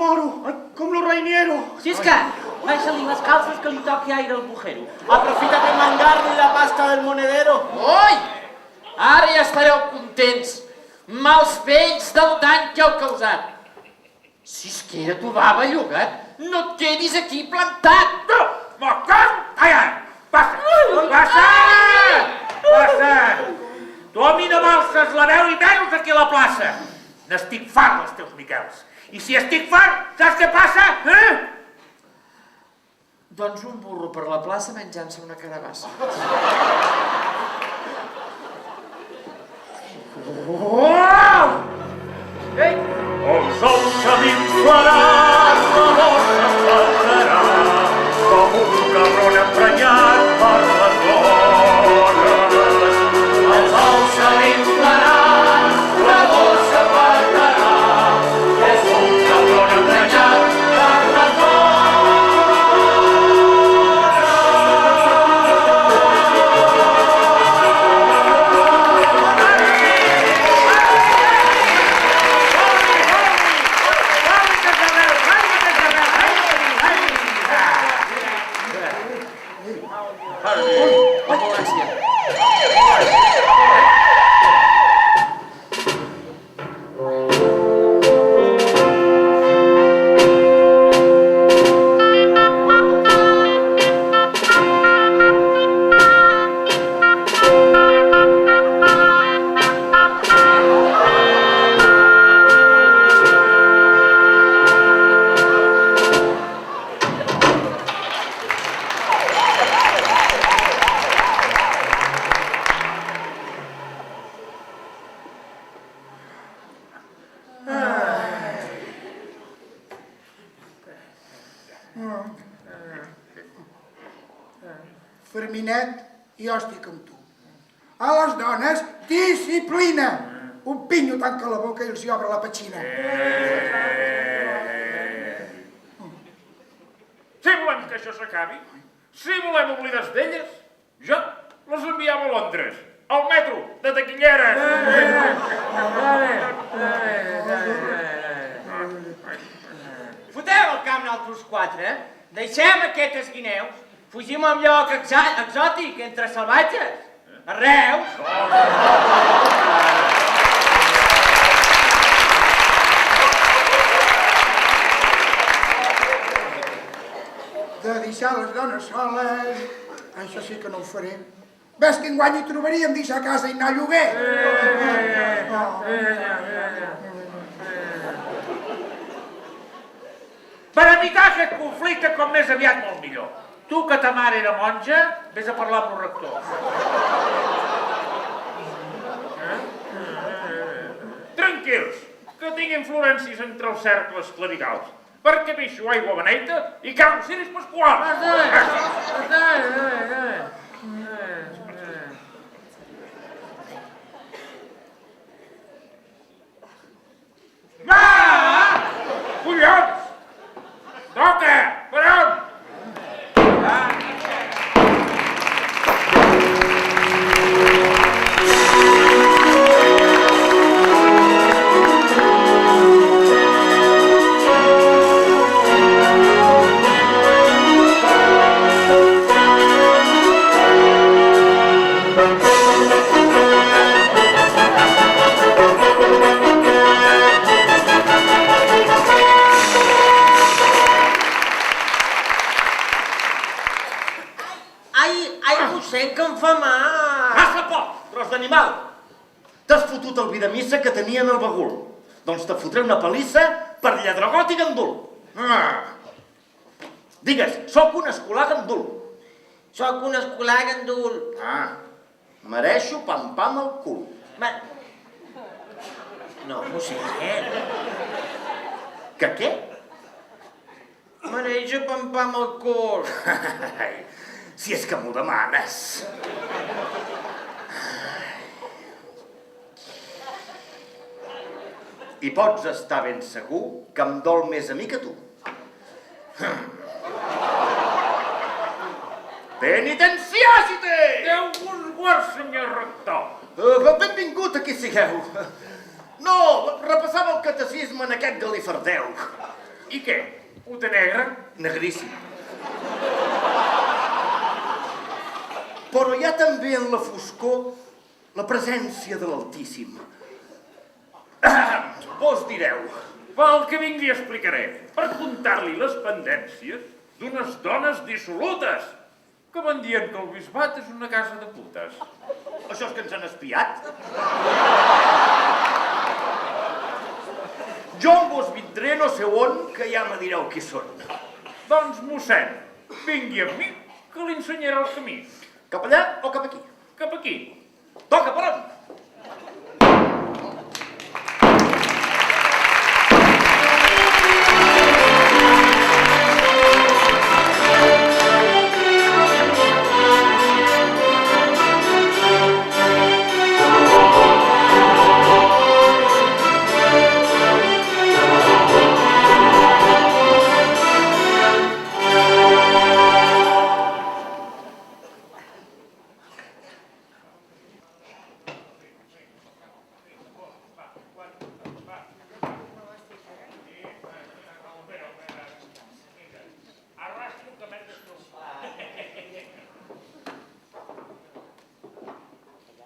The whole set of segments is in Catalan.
moro, com lo reiniero. Si és que, baixa-li les calces que li toqui aire al bujero. Aprofita de mangar-li la pasta del monedero. Oi! Ara ja estareu contents. Mals vells del dany que heu causat. Si és que era tu va, bellugat, no et quedis aquí plantat. No! Me cago! Calla! Passa! Passa! Passa! Tu a mi no m'alces la veu i menys aquí a la plaça. N'estic fart dels teus miquels. I si estic fart, saps què passa? Doncs un burro per la plaça menjant-se una carabassa. Ei! El sol s'avinflarà, la bossa saltarà, com un cabron emprenyat per les dones. El sol s'avinflarà, la bossa saltarà, és un cabron emprenyat per les dones. Ferminet, jo estic amb tu. A les dones, disciplina! Un pinyo tanca la boca i els hi obre la petxina. Si volem que això s'acabi, si volem oblidar d'elles, jo les enviava a Londres, al metro, de taquilleres. Foteu el camp nosaltres quatre, deixem aquestes guineus, fugim a un lloc exòtic entre salvatges. A Reus. De deixar les dones soles, això sí que no ho faré. Ves que enguany hi trobaríem deixar casa i anar a lloguer. Per evitar aquest conflicte com més aviat molt millor. Tu, que ta mare era monja, vés a parlar amb el rector. Tranquils, que tinc influències entre els cercles clericals, perquè vixo aigua beneita i cau ciris pasquals. Collons! Toca! Per on? Mossèn, que em fa mal! Passa poc, tros d'animal! T'has fotut el vi de missa que tenia en el bagul. Doncs te fotré una palissa per lladregot i gandul. Digues, sóc un escolar gandul. Sóc un escolar gandul. Mereixo pam-pam al cul. No, mossèn. Que què? Mereixo pam-pam al cul. Si és que m'ho demanes. I pots estar ben segur que em dol més a mi que tu. Penitenciàsite! Déu vos guard, senyor rector. Benvingut, aquí sigueu. No, repassava el catecisme en aquest galifardeu. I què? Ho té negre? Negríssim. Però hi ha també en la foscor la presència de l'Altíssim. Vos direu, Pel que vingui explicaré, per contar-li les pendències d'unes dones dissolutes que van dient que el bisbat és una casa de putes. això és que ens han espiat? Jo en vos vindré no sé on, que ja me direu qui són. Doncs, mossèn, vingui amb mi, que li ensenyaré el camí. Cap allà o cap aquí? Cap aquí. Toca, per on?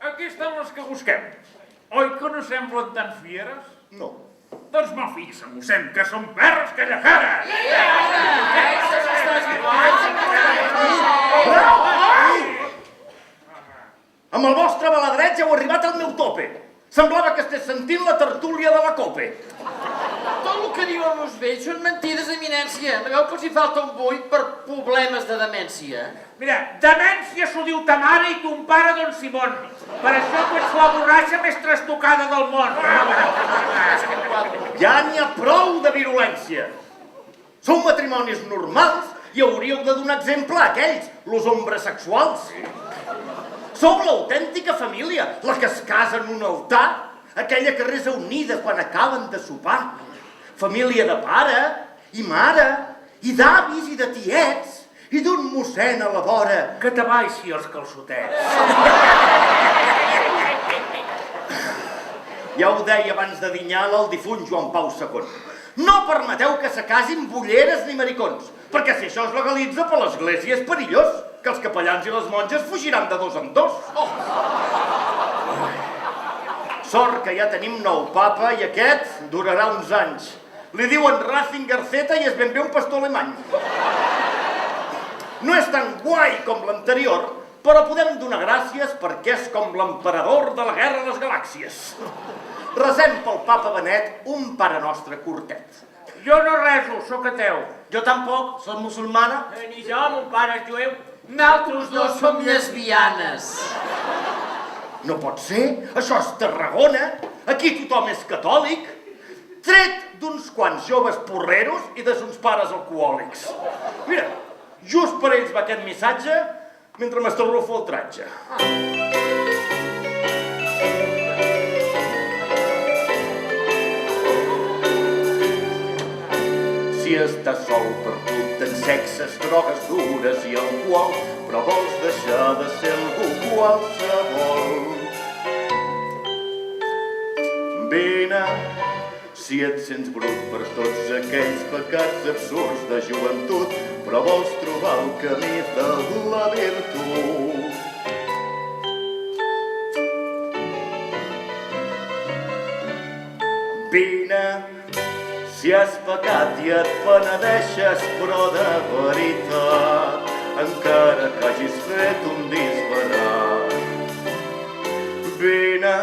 Aquí estan les que busquem. Oi que no semblen tan fieres? No. Doncs mal fixa, mossèn, que són perres que llajares! Amb el vostre baladret ja heu arribat al meu tope. Semblava que estés sentint la tertúlia de la cope. Tot el que diuen els vells són mentides, eminència. No veu que els hi falta un buit per problemes de demència? Mira, demència s'ho diu ta mare i ton pare, don Simón. Per això que ets la borratxa més trastocada del món. Ja n'hi ha prou de virulència. Sou matrimonis normals i hauríeu de donar exemple a aquells, los hombres sexuals. Sou l'autèntica família, la que es casa en un altar, aquella que resa unida quan acaben de sopar. Família de pare i mare, i d'avis i de tiets, i d'un mossèn a la vora. Que t'abaixi els calçotets. Ja ho deia abans de dinyar el difunt Joan Pau II. No permeteu que se casin bulleres ni maricons, perquè si això es legalitza per l'església és perillós, que els capellans i les monges fugiran de dos en dos. Sort que ja tenim nou papa i aquest durarà uns anys. Li diuen Ratzinger Z i és ben bé un pastor alemany. No és tan guai com l'anterior, però podem donar gràcies perquè és com l'emperador de la Guerra de les Galàxies. Resem pel papa Benet un pare nostre curtet. Jo no reso, sóc ateu. Jo tampoc, soc musulmana. Ni jo, mon pare és jueu. Naltros dos som lesbianes. No pot ser, això és Tarragona, aquí tothom és catòlic, tret d'uns quants joves porreros i de uns pares alcohòlics. Mira, just per ells va aquest missatge mentre m'estarrufo el tratge. Si estàs sol perdut en sexes, drogues dures i alcohol, però vols deixar de ser algú qualsevol. Vine, si et sents brut per tots aquells pecats absurds de joventut, però vols trobar el camí de la virtut. Vine, si has pecat i et penedeixes, però de veritat, encara que hagis fet un disbarat. Vine,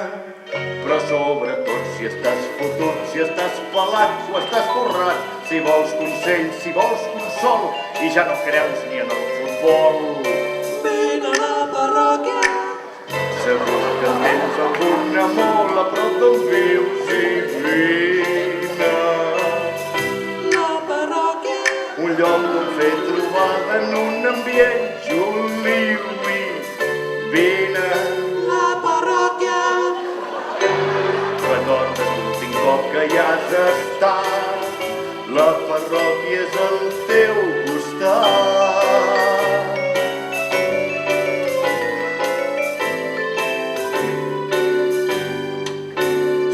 però sobretot si estàs fotut, si estàs pelat o estàs forrat, si vols consell, si vols consol i ja no creus ni en el futbol. Vine a la parròquia. Segur que tens algun amor a prop d'on vius i vine. La parròquia. Un lloc on fer trobada en un ambient juliu-i. Vine. La parròquia. Recorda't l'últim cop que hi has estat, la parròquia és al teu costat.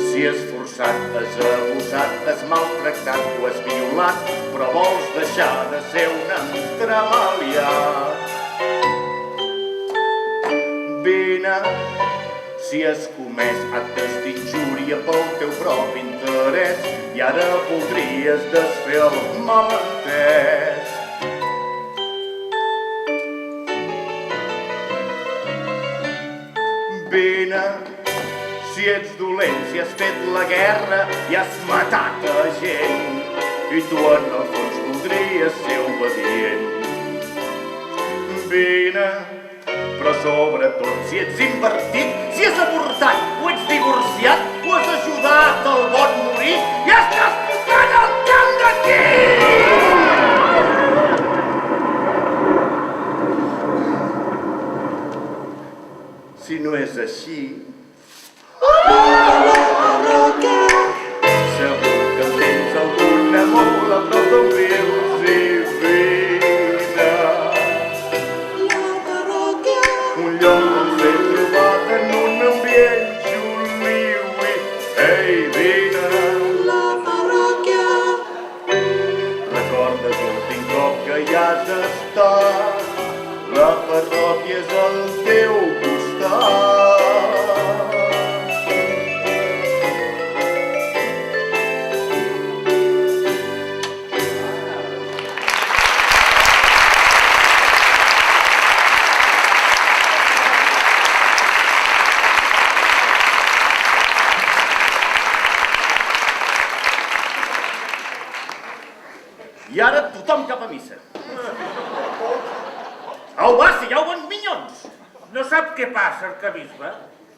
Si has forçat Has abusat, has maltractat, ho has violat, però vols deixar de ser un entremaliat. Vine, si has comès actes d'injúria pel teu propi interès i ara voldries desfer el malentès. Vine, si ets dolent, si has fet la guerra i has matat a gent i tu en el fons voldries ser obedient. Vine, però sobretot si ets invertit, si has avortat o ets divorciat o has ajudat al bon morir i estàs posant el camp d'aquí! Si no és així, segur que tens alguna molt a prop d'on vius i vine. Un lloc on ser trobat en un ambient juliu i ei, vine. Recordes l'últim cop que hi has estat, la parròquia és al teu costat. I ara tothom cap a missa. Au, va, sigueu bons minyons! No sap què passa, arquebisbe?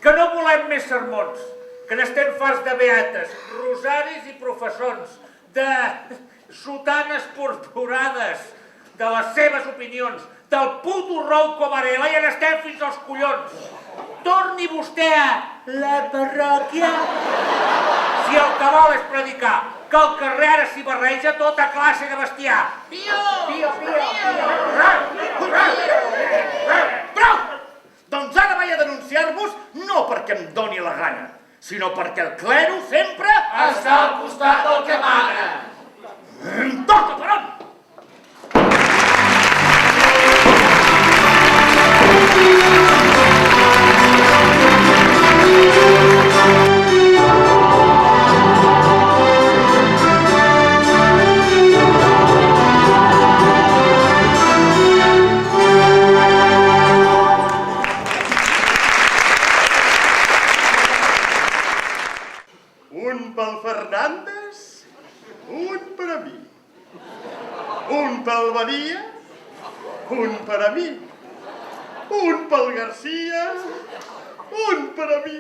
Que no volem més sermons, que n'estem farts de beates, rosaris i professons, de sotanes purpurades, de les seves opinions, del puto rou Covarela i n'estem fins als collons. Torni vostè a la parròquia. Si el que vol és predicar que al carrer ara s'hi barreja tota classe de bestiar. Pio! Prou! Doncs ara vaig a denunciar-vos no perquè em doni la gana, sinó perquè el clero sempre Està al costat del que mana. em toca, per on? Un pel Fernández, un per a mi. Un pel Badia, un per a mi. Un pel Garcia, un per a mi.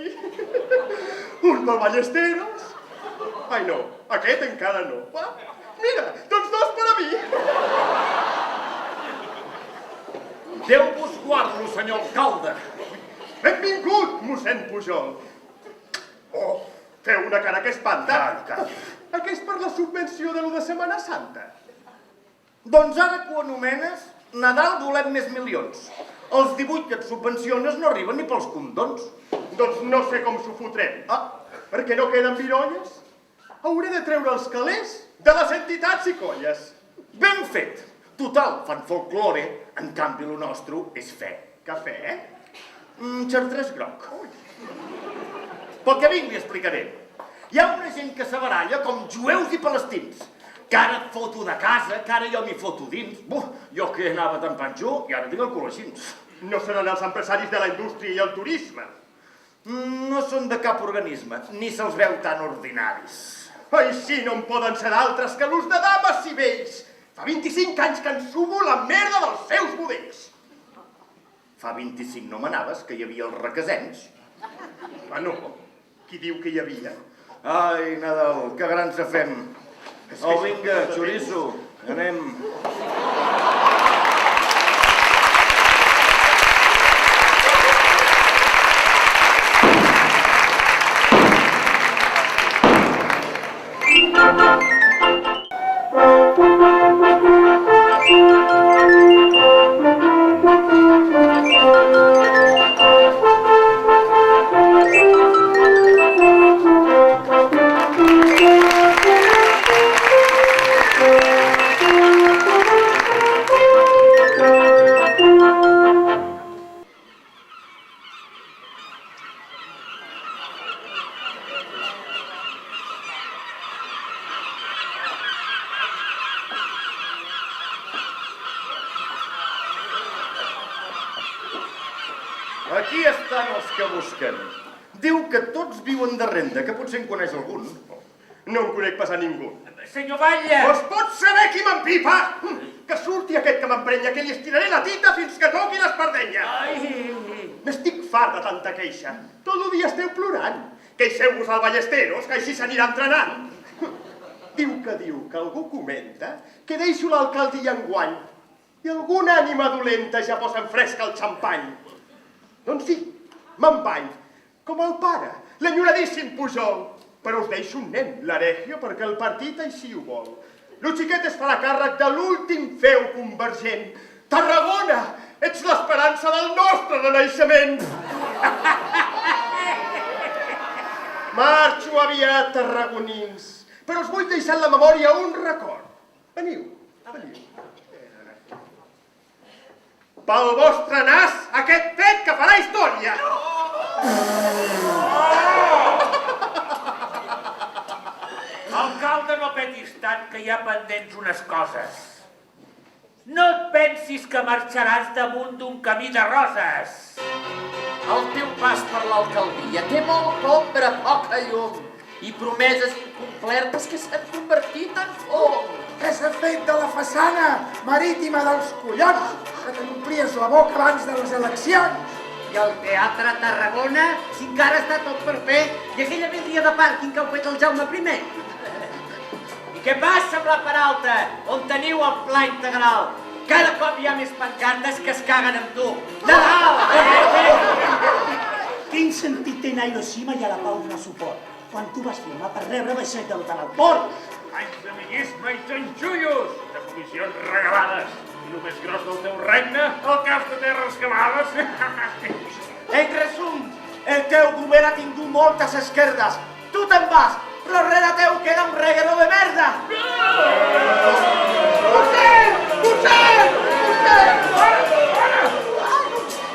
Un pel Ballesteros. Ai no, aquest encara no. Va, mira, tots dos per a mi. Déu vos guardo, senyor alcalde. Benvingut, mossèn Pujol. Oh, feu una cara que espanta. Aquest per la subvenció de l'1 de Setmana Santa. Doncs ara que ho anomenes, Nadal volem més milions. Els 18 que et subvenciones no arriben ni pels condons. Doncs no sé com s'ho fotrem. Perquè no queden virolles? Hauré de treure els calés de les entitats i colles. Ben fet. Total, fan folklore, en canvi lo nostre és fe. Cafè? Xartrés groc. Pel que vinc li explicaré. Hi ha una gent que s'abaralla com jueus i palestins. Que ara et foto de casa, que ara jo m'hi foto dins. Jo que anava tan panxó i ara tinc el cul així. No seran els empresaris de la indústria i el turisme. No són de cap organisme, ni se'ls veu tan ordinaris. Així no en poden ser altres que l'ús de dames i vells. Fa 25 anys que ensumo la merda dels seus budells. Fa 25 no manaves que hi havia els requesens? No, qui diu que hi havia? Ai, Nadal, que gran se fem. Au, vinga, xoriço, anem. Aquí estan els que busquen. Diu que tots viuen de renda, que potser en coneix algun. No en conec pas a ningú. Senyor Batlle! Pues pots saber qui m'empipa? Que surti aquest que m'emprenya, que li estiraré la tita fins que toqui l'espardenya. N'estic fart de tanta queixa. Tot el dia esteu plorant. Queixeu-vos al Ballesteros, que així s'anirà entrenant. Diu que algú comenta que deixo l'alcalde i enguany i alguna ànima dolenta ja posa en fresca el xampany. Doncs sí, me'n vaig, com el pare, l'enyoradíssim Pujol. Però us deixo un nen, l'Aregio, perquè el partit així ho vol. El xiquet es farà càrrec de l'últim feu convergent. Tarragona, ets l'esperança del nostre renaixement. Marxo aviat, tarragonins, però us vull deixar en la memòria un record. Veniu, veniu. Pel vostre nas, aquest fet que farà història. Alcalde, no petis tant, que hi ha pendents unes coses. No et pensis que marxaràs damunt d'un camí de roses. El teu pas per l'alcaldia té molta ombra, poca llum, i promeses incomplertes que s'han convertit en fum. Què s'ha fet de la façana marítima dels collons? Que t'omplies la boca abans de les eleccions. I el Teatre Tarragona, si encara està tot per fer, i aquella vendria de pàrquing que heu fet el Jaume I. I què passa amb la Peralta, on teniu el pla integral? Cada cop hi ha més pancartes que es caguen amb tu. Nadal! Quin sentit té anar a Hiroshima i a la pau donar suport? Quan tu vas firmar per rebre vaixell de l'OTAN al port? Anys d'amiguisme i xanxullos, de comissions regalades. I el més gros del teu regne, el cas de terres cavades. En resum, el teu govern ha tingut moltes esquerdes. Tu te'n vas, però rere teu queda un reguero de merda.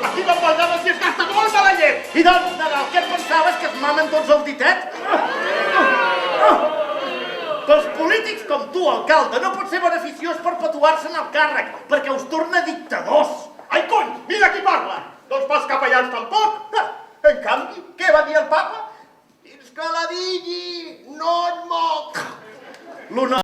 Aquí no pagava si es gasta molt de la llet. I doncs, Nadal, què et pensaves, que es mamen tots el ditet? Els polítics com tu, alcalde, no pot ser beneficiós perpetuar-se en el càrrec, perquè us torna dictadors. Ai, cony, mira qui parla. Doncs pels capellans tampoc. En canvi, què va dir el papa? Fins que la digui, no et moc. L'honor